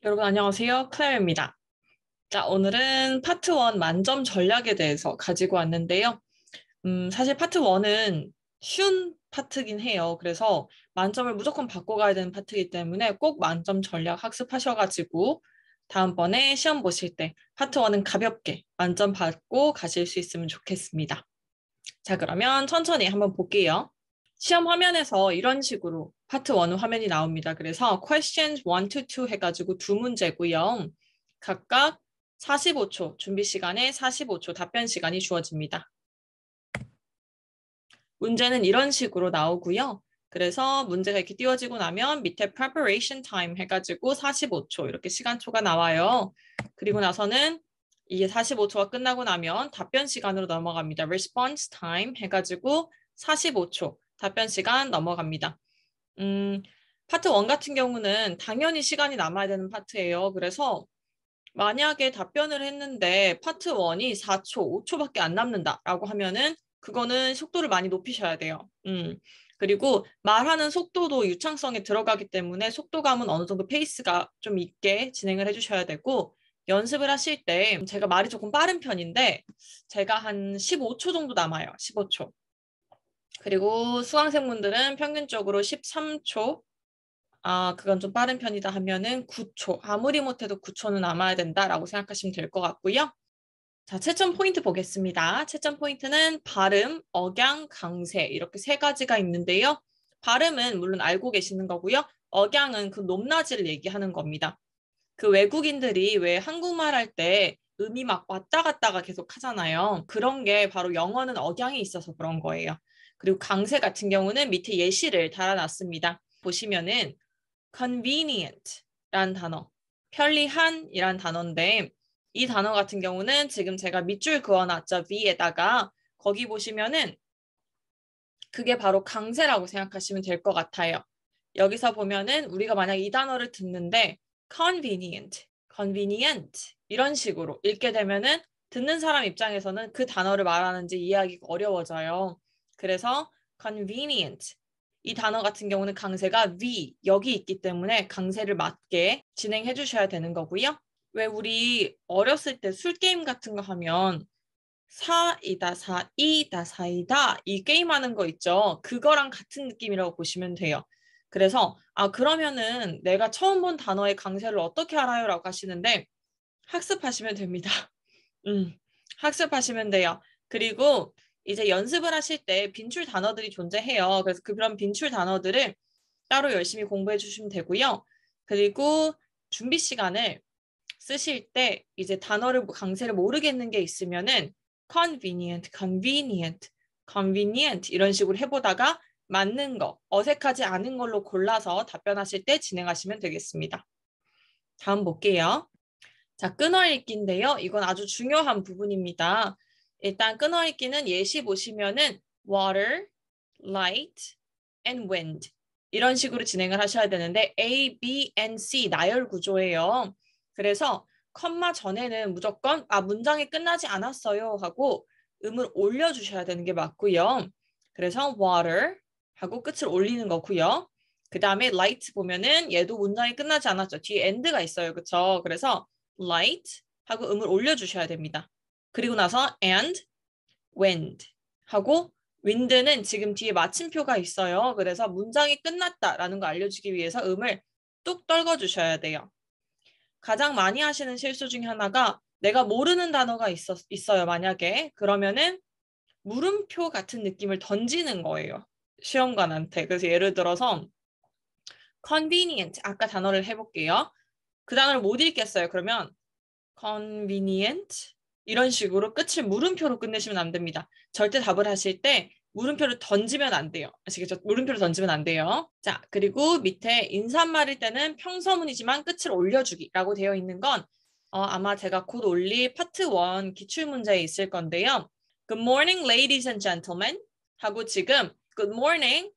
여러분 안녕하세요. 클레어입니다. 자, 오늘은 파트 1 만점 전략에 대해서 가지고 왔는데요. 사실 파트 1은 쉬운 파트긴 해요. 그래서 만점을 무조건 받고 가야 되는 파트이기 때문에 꼭 만점 전략 학습하셔가지고 다음번에 시험 보실 때 파트 1은 가볍게 만점 받고 가실 수 있으면 좋겠습니다. 자, 그러면 천천히 한번 볼게요. 시험 화면에서 이런 식으로 파트 1 화면이 나옵니다. 그래서 questions 1 to 2 해가지고 두 문제고요. 각각 45초, 준비 시간에 45초, 답변 시간이 주어집니다. 문제는 이런 식으로 나오고요. 그래서 문제가 이렇게 띄워지고 나면 밑에 preparation time 해가지고 45초 이렇게 시간초가 나와요. 그리고 나서는 이게 45초가 끝나고 나면 답변 시간으로 넘어갑니다. response time 해가지고 45초 답변 시간 넘어갑니다. 파트 1 같은 경우는 당연히 시간이 남아야 되는 파트예요. 그래서 만약에 답변을 했는데 파트 1이 4초, 5초밖에 안 남는다라고 하면은 그거는 속도를 많이 높이셔야 돼요. 그리고 말하는 속도도 유창성에 들어가기 때문에 속도감은 어느 정도 페이스가 좀 있게 진행을 해주셔야 되고 연습을 하실 때 제가 말이 조금 빠른 편인데 제가 한 15초 정도 남아요. 15초. 그리고 수강생분들은 평균적으로 13초, 그건 좀 빠른 편이다 하면은 9초. 아무리 못해도 9초는 남아야 된다라고 생각하시면 될 것 같고요. 자, 채점 포인트 보겠습니다. 채점 포인트는 발음, 억양, 강세 이렇게 세 가지가 있는데요. 발음은 물론 알고 계시는 거고요. 억양은 그 높낮이를 얘기하는 겁니다. 그 외국인들이 왜 한국말 할 때 음이 막 왔다 갔다가 계속 하잖아요. 그런 게 바로 영어는 억양이 있어서 그런 거예요. 그리고 강세 같은 경우는 밑에 예시를 달아놨습니다. 보시면은 convenient란 단어, 편리한이란 단어인데 이 단어 같은 경우는 지금 제가 밑줄 그어놨죠. V에다가 거기 보시면은 그게 바로 강세라고 생각하시면 될 것 같아요. 여기서 보면은 우리가 만약 이 단어를 듣는데 convenient 이런 식으로 읽게 되면은 듣는 사람 입장에서는 그 단어를 말하는지 이해하기가 어려워져요. 그래서 convenient 이 단어 같은 경우는 강세가 V 여기 있기 때문에 강세를 맞게 진행해 주셔야 되는 거고요. 왜 우리 어렸을 때 술 게임 같은 거 하면 4이다 4, 2다 4이다 이 게임하는 거 있죠. 그거랑 같은 느낌이라고 보시면 돼요. 그래서 그러면은 내가 처음 본 단어의 강세를 어떻게 알아요? 라고 하시는데 학습하시면 됩니다. 학습하시면 돼요. 그리고 이제 연습을 하실 때 빈출 단어들이 존재해요. 그래서 그런 빈출 단어들을 따로 열심히 공부해 주시면 되고요. 그리고 준비 시간을 쓰실 때 이제 단어를 강세를 모르겠는 게 있으면은 convenient 이런 식으로 해보다가 맞는 거, 어색하지 않은 걸로 골라서 답변하실 때 진행하시면 되겠습니다. 다음 볼게요. 자, 끊어읽기인데요. 이건 아주 중요한 부분입니다. 일단 끊어읽기는 예시 보시면은 water, light, and wind 이런 식으로 진행을 하셔야 되는데 A, B, and C 나열 구조예요. 그래서 컴마 전에는 무조건 문장이 끝나지 않았어요 하고 음을 올려주셔야 되는 게 맞고요. 그래서 water 하고 끝을 올리는 거고요. 그 다음에 light 보면은 얘도 문장이 끝나지 않았죠. 뒤에 and가 있어요. 그쵸? 그래서 light 하고 음을 올려주셔야 됩니다. 그리고 나서 and wind 하고 wind는 지금 뒤에 마침표가 있어요. 그래서 문장이 끝났다라는 거 알려주기 위해서 음을 뚝 떨궈주셔야 돼요. 가장 많이 하시는 실수 중에 하나가 내가 모르는 단어가 있어요. 만약에 그러면은 물음표 같은 느낌을 던지는 거예요. 시험관한테. 그래서 예를 들어서 convenient 아까 단어를 해볼게요. 그 단어를 못 읽겠어요. 그러면 convenient 이런 식으로 끝을 물음표로 끝내시면 안 됩니다. 절대 답을 하실 때 물음표를 던지면 안 돼요. 아시겠죠? 물음표를 던지면 안 돼요. 자, 그리고 밑에 인사말일 때는 평서문이지만 끝을 올려주기라고 되어 있는 건 아마 제가 곧 올릴 파트 1 기출문제에 있을 건데요. Good morning, ladies and gentlemen 하고 지금 Good morning,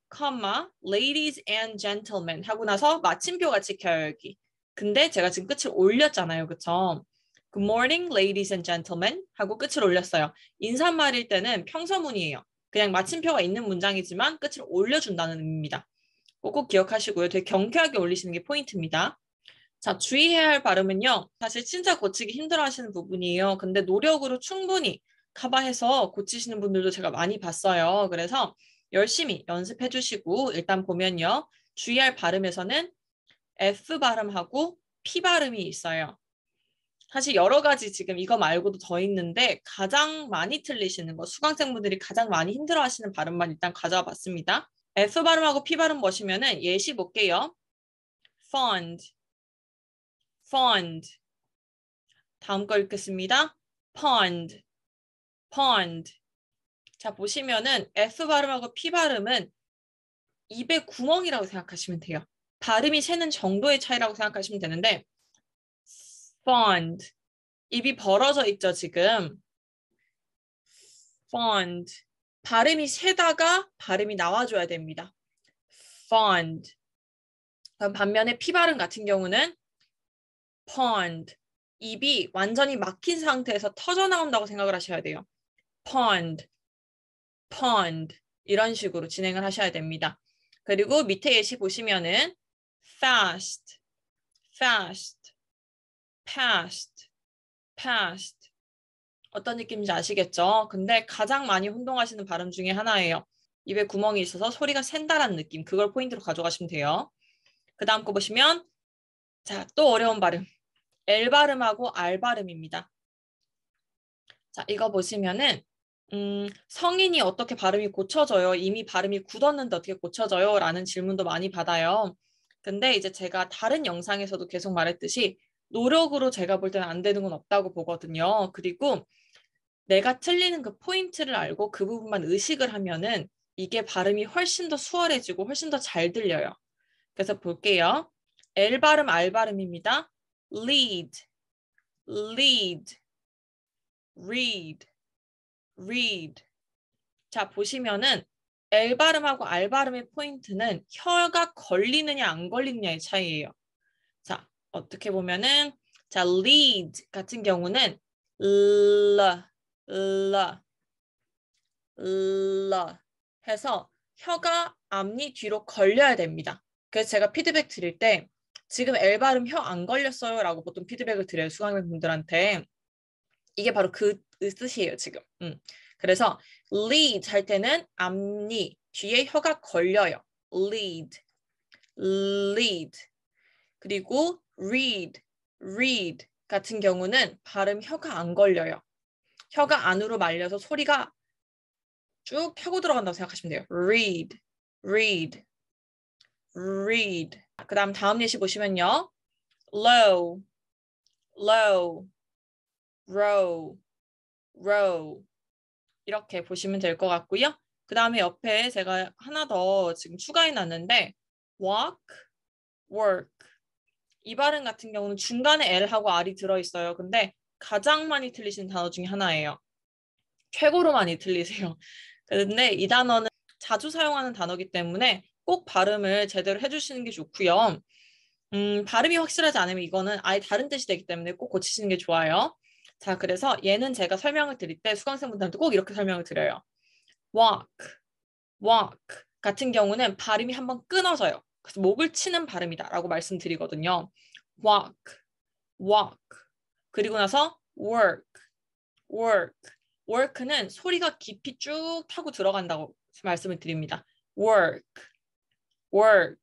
ladies and gentlemen 하고 나서 마침표가 찍혀요, 여기. 근데 제가 지금 끝을 올렸잖아요. 그쵸? Good morning, ladies and gentlemen 하고 끝을 올렸어요. 인사말일 때는 평서문이에요. 그냥 마침표가 있는 문장이지만 끝을 올려준다는 의미입니다. 꼭 기억하시고요. 되게 경쾌하게 올리시는 게 포인트입니다. 자, 주의해야 할 발음은요. 사실 진짜 고치기 힘들어 하시는 부분이에요. 근데 노력으로 충분히 커버해서 고치시는 분들도 제가 많이 봤어요. 그래서 열심히 연습해 주시고 일단 보면요. 주의할 발음에서는 F 발음하고 P 발음이 있어요. 사실 여러 가지 지금 이거 말고도 더 있는데 가장 많이 틀리시는 거, 수강생분들이 가장 많이 힘들어 하시는 발음만 일단 가져와 봤습니다. F 발음하고 P 발음 보시면은 예시 볼게요. fund, fund. 다음 거 읽겠습니다. pond, pond. 자, 보시면은 F 발음하고 P 발음은 입의 구멍이라고 생각하시면 돼요. 발음이 새는 정도의 차이라고 생각하시면 되는데 fond. 입이 벌어져 있죠, 지금. fond. 발음이 새다가 발음이 나와줘야 됩니다. fond. 그럼 반면에 P 발음 같은 경우는 pond. 입이 완전히 막힌 상태에서 터져 나온다고 생각을 하셔야 돼요. pond, pond. 이런 식으로 진행을 하셔야 됩니다. 그리고 밑에 예시 보시면은 fast, fast, past, past. 어떤 느낌인지 아시겠죠? 근데 가장 많이 혼동하시는 발음 중에 하나예요. 입에 구멍이 있어서 소리가 샌다라는 느낌. 그걸 포인트로 가져가시면 돼요. 그 다음 거 보시면 자, 또 어려운 발음. L 발음하고 R 발음입니다. 자, 이거 보시면은 성인이 어떻게 발음이 고쳐져요? 이미 발음이 굳었는데 어떻게 고쳐져요? 라는 질문도 많이 받아요. 근데 이제 제가 다른 영상에서도 계속 말했듯이 노력으로 제가 볼 때는 안 되는 건 없다고 보거든요. 그리고 내가 틀리는 그 포인트를 알고 그 부분만 의식을 하면은 이게 발음이 훨씬 더 수월해지고 훨씬 더 잘 들려요. 그래서 볼게요. L 발음, R 발음입니다. lead, lead, read, read. 자, 보시면은 L 발음하고 R 발음의 포인트는 혀가 걸리느냐 안 걸리느냐의 차이예요. 자, 어떻게 보면은 자, lead 같은 경우는 l, l, l 해서 혀가 앞니 뒤로 걸려야 됩니다. 그래서 제가 피드백 드릴 때 지금 L 발음 혀 안 걸렸어요 라고 보통 피드백을 드려요. 수강생분들한테. 이게 바로 그 뜻이에요, 지금. 그래서 lead 할 때는 앞니 뒤에 혀가 걸려요. lead, lead. 그리고 read, read 같은 경우는 발음 혀가 안 걸려요. 혀가 안으로 말려서 소리가 쭉 펴고 들어간다고 생각하시면 돼요. read, read, read. 그 다음 예시 보시면요. low, low, row, row. 이렇게 보시면 될 것 같고요. 그 다음에 옆에 제가 하나 더 지금 추가해 놨는데 walk, work. 이 발음 같은 경우는 중간에 L하고 R이 들어있어요. 근데 가장 많이 틀리시는 단어 중에 하나예요. 최고로 많이 틀리세요. 근데 이 단어는 자주 사용하는 단어이기 때문에 꼭 발음을 제대로 해주시는 게 좋고요. 발음이 확실하지 않으면 이거는 아예 다른 뜻이 되기 때문에 꼭 고치시는 게 좋아요. 자, 그래서 얘는 제가 설명을 드릴 때 수강생분들한테 꼭 이렇게 설명을 드려요. walk, walk 같은 경우는 발음이 한번 끊어져요. 그래서 목을 치는 발음이다라고 말씀드리거든요. walk, walk. 그리고 나서 work, work. work는 소리가 깊이 쭉 타고 들어간다고 말씀을 드립니다. work, work.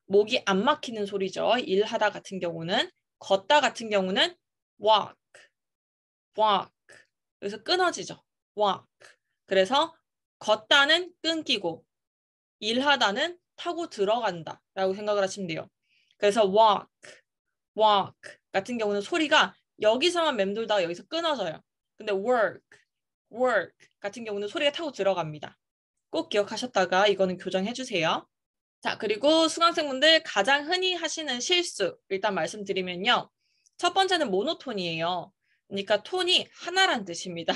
목이 안 막히는 소리죠. 일하다 같은 경우는. 걷다 같은 경우는 walk, walk. 그래서 끊어지죠. walk. 그래서 걷다는 끊기고 일하다는 타고 들어간다 라고 생각을 하시면 돼요. 그래서 walk, walk 같은 경우는 소리가 여기서만 맴돌다가 여기서 끊어져요. 근데 work, work 같은 경우는 소리가 타고 들어갑니다. 꼭 기억하셨다가 이거는 교정해 주세요. 자, 그리고 수강생분들 가장 흔히 하시는 실수 일단 말씀드리면요. 첫 번째는 모노톤이에요. 그러니까 톤이 하나란 뜻입니다.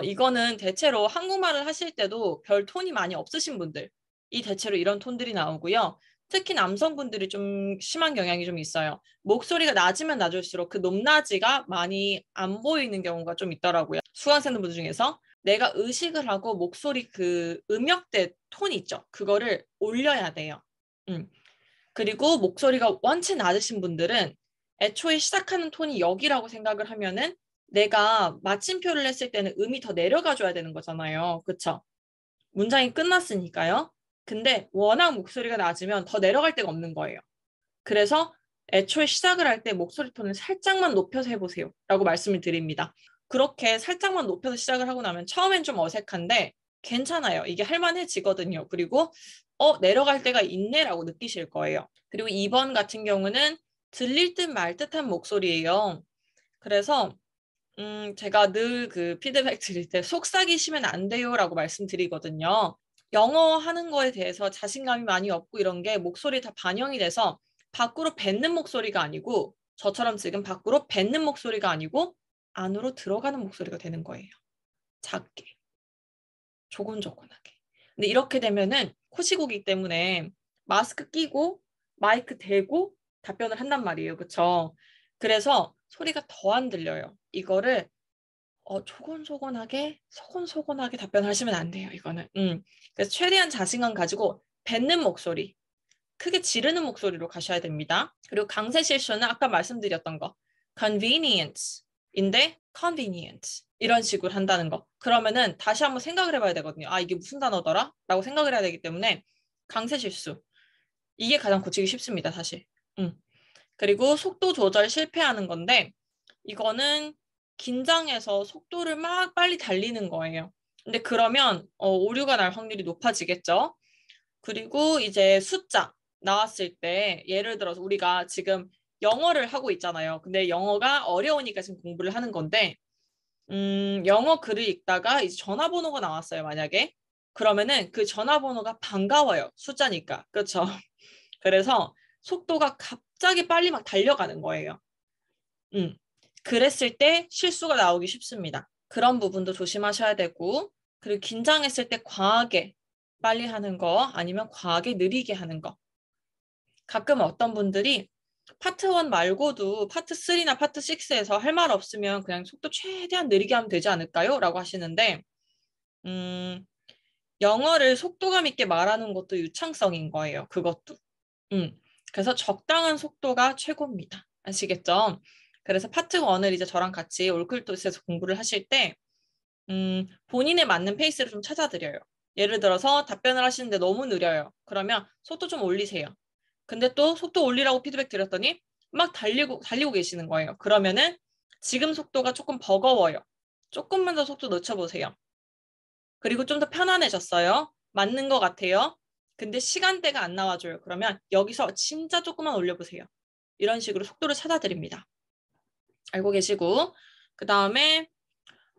이거는 대체로 한국말을 하실 때도 별 톤이 많이 없으신 분들이 대체로 이런 톤들이 나오고요. 특히 남성분들이 좀 심한 경향이 좀 있어요. 목소리가 낮으면 낮을수록 그 높낮이가 많이 안 보이는 경우가 좀 있더라고요. 수강생분들 중에서 내가 의식을 하고 목소리 그 음역대 톤 있죠. 그거를 올려야 돼요. 그리고 목소리가 원체 낮으신 분들은 애초에 시작하는 톤이 여기라고 생각을 하면은 내가 마침표를 했을 때는 음이 더 내려가줘야 되는 거잖아요. 그쵸? 문장이 끝났으니까요. 근데 워낙 목소리가 낮으면 더 내려갈 데가 없는 거예요. 그래서 애초에 시작을 할 때 목소리 톤을 살짝만 높여서 해보세요. 라고 말씀을 드립니다. 그렇게 살짝만 높여서 시작을 하고 나면 처음엔 좀 어색한데 괜찮아요. 이게 할만해지거든요. 그리고 내려갈 때가 있네라고 느끼실 거예요. 그리고 2번 같은 경우는 들릴 듯 말 듯한 목소리예요. 그래서 제가 늘 그 피드백 드릴 때 속삭이시면 안 돼요라고 말씀드리거든요. 영어 하는 거에 대해서 자신감이 많이 없고 이런 게 목소리에 다 반영이 돼서 밖으로 뱉는 목소리가 아니고 저처럼 지금 밖으로 뱉는 목소리가 아니고 안으로 들어가는 목소리가 되는 거예요. 작게, 조곤조곤하게. 근데 이렇게 되면은 코시고기 때문에 마스크 끼고 마이크 대고 답변을 한단 말이에요. 그쵸? 그래서 소리가 더 안 들려요. 이거를 조곤조곤하게 소곤소곤하게 답변하시면 안 돼요. 이거는. 그래서 최대한 자신감 가지고 뱉는 목소리, 크게 지르는 목소리로 가셔야 됩니다. 그리고 강세 실수는 아까 말씀드렸던 거 convenience인데 convenient 이런 식으로 한다는 거. 그러면은 다시 한번 생각을 해봐야 되거든요. 아, 이게 무슨 단어더라? 라고 생각을 해야 되기 때문에 강세 실수. 이게 가장 고치기 쉽습니다. 사실. 그리고 속도 조절 실패하는 건데 이거는 긴장해서 속도를 막 빨리 달리는 거예요. 근데 그러면 오류가 날 확률이 높아지겠죠. 그리고 이제 숫자 나왔을 때 예를 들어서 우리가 지금 영어를 하고 있잖아요. 근데 영어가 어려우니까 지금 공부를 하는 건데 영어 글을 읽다가 이제 전화번호가 나왔어요. 만약에 그러면은 그 전화번호가 반가워요. 숫자니까. 그렇죠? 그래서 속도가 갑자기 빨리 막 달려가는 거예요. 그랬을 때 실수가 나오기 쉽습니다. 그런 부분도 조심하셔야 되고, 그리고 긴장했을 때 과하게 빨리 하는 거 아니면 과하게 느리게 하는 거. 가끔 어떤 분들이 파트 1 말고도 파트 3나 파트 6에서 할 말 없으면 그냥 속도 최대한 느리게 하면 되지 않을까요? 라고 하시는데, 영어를 속도감 있게 말하는 것도 유창성인 거예요. 그것도. 그래서 적당한 속도가 최고입니다. 아시겠죠? 그래서 파트 1을 이제 저랑 같이 올클토스에서 공부를 하실 때 본인에 맞는 페이스를 좀 찾아드려요. 예를 들어서 답변을 하시는데 너무 느려요. 그러면 속도 좀 올리세요. 근데 또 속도 올리라고 피드백 드렸더니 막 달리고 계시는 거예요. 그러면은 지금 속도가 조금 버거워요. 조금만 더 속도 늦춰보세요. 그리고 좀 더 편안해졌어요. 맞는 것 같아요. 근데 시간대가 안 나와줘요. 그러면 여기서 진짜 조금만 올려보세요. 이런 식으로 속도를 찾아드립니다. 알고 계시고 그 다음에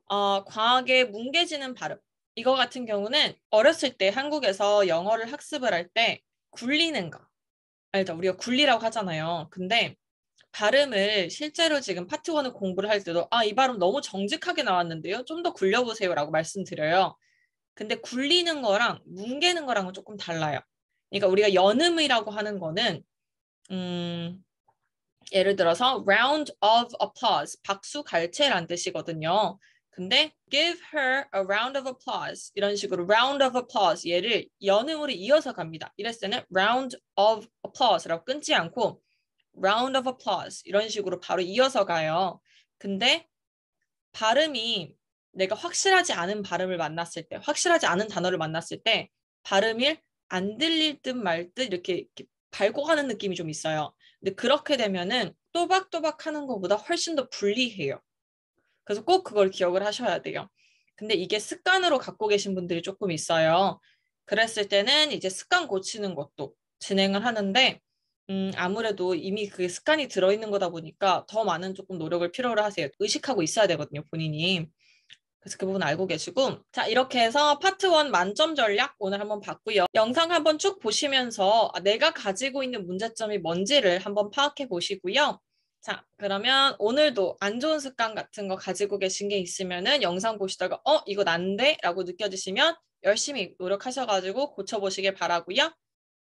과하게 뭉개지는 발음. 이거 같은 경우는 어렸을 때 한국에서 영어를 학습을 할 때 굴리는 거. 알죠? 우리가 굴리라고 하잖아요. 근데 발음을 실제로 지금 파트 1을 공부를 할 때도 이 발음 너무 정직하게 나왔는데요. 좀 더 굴려보세요 라고 말씀드려요. 근데 굴리는 거랑 뭉개는 거랑은 조금 달라요. 그러니까 우리가 연음이라고 하는 거는 예를 들어서 round of applause, 박수 갈채란 뜻이거든요. 근데 give her a round of applause 이런 식으로 round of applause 얘를 연음으로 이어서 갑니다. 이랬을 때는 round of applause라고 끊지 않고 round of applause 이런 식으로 바로 이어서 가요. 근데 발음이 내가 확실하지 않은 발음을 만났을 때, 확실하지 않은 단어를 만났을 때 발음이 안 들릴 듯 말 듯 이렇게 밟고 가는 느낌이 좀 있어요. 근데 그렇게 되면은 또박또박 하는 것보다 훨씬 더 불리해요. 그래서 꼭 그걸 기억을 하셔야 돼요. 근데 이게 습관으로 갖고 계신 분들이 조금 있어요. 그랬을 때는 이제 습관 고치는 것도 진행을 하는데 아무래도 이미 그게 습관이 들어있는 거다 보니까 더 많은 조금 노력을 필요로 하세요. 의식하고 있어야 되거든요, 본인이. 그래서 그 부분 알고 계시고 자 이렇게 해서 파트 1 만점 전략 오늘 한번 봤고요. 영상 한번 쭉 보시면서 내가 가지고 있는 문제점이 뭔지를 한번 파악해 보시고요. 자 그러면 오늘도 안 좋은 습관 같은 거 가지고 계신 게 있으면은 영상 보시다가 이거 난데? 라고 느껴지시면 열심히 노력하셔가지고 고쳐보시길 바라고요.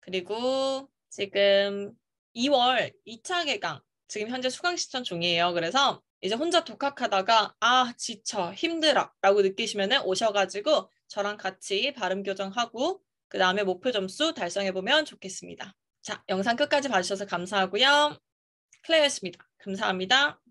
그리고 지금 2월 2차 개강 지금 현재 수강 신청 중이에요. 그래서 이제 혼자 독학하다가 지쳐 힘들어 라고 느끼시면 오셔가지고 저랑 같이 발음 교정하고 그 다음에 목표 점수 달성해보면 좋겠습니다. 자, 영상 끝까지 봐주셔서 감사하고요. 클레어였습니다. 감사합니다.